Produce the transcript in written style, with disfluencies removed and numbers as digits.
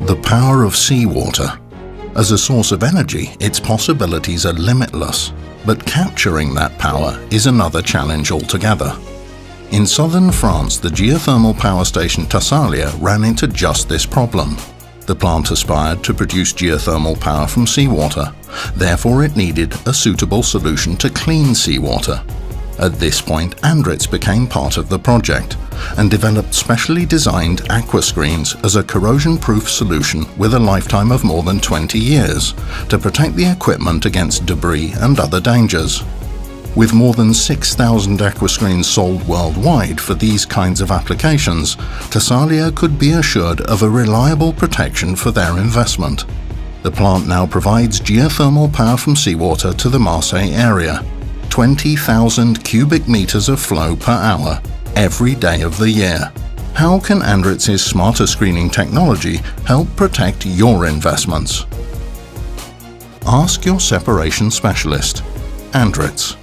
The power of seawater. As a source of energy, its possibilities are limitless, but capturing that power is another challenge altogether. In southern France, the geothermal power station Tasalii ran into just this problem. The plant aspired to produce geothermal power from seawater, therefore it needed a suitable solution to clean seawater. At this point, ANDRITZ became part of the project and developed specially designed AquaScreens as a corrosion-proof solution with a lifetime of more than 20 years to protect the equipment against debris and other dangers. With more than 6,000 AquaScreens sold worldwide for these kinds of applications, Tасалии could be assured of a reliable protection for their investment. The plant now provides geothermal power from seawater to the Marseille area, 20,000 cubic meters of flow per hour, every day of the year. How can ANDRITZ's smarter screening technology help protect your investments? Ask your separation specialist. ANDRITZ.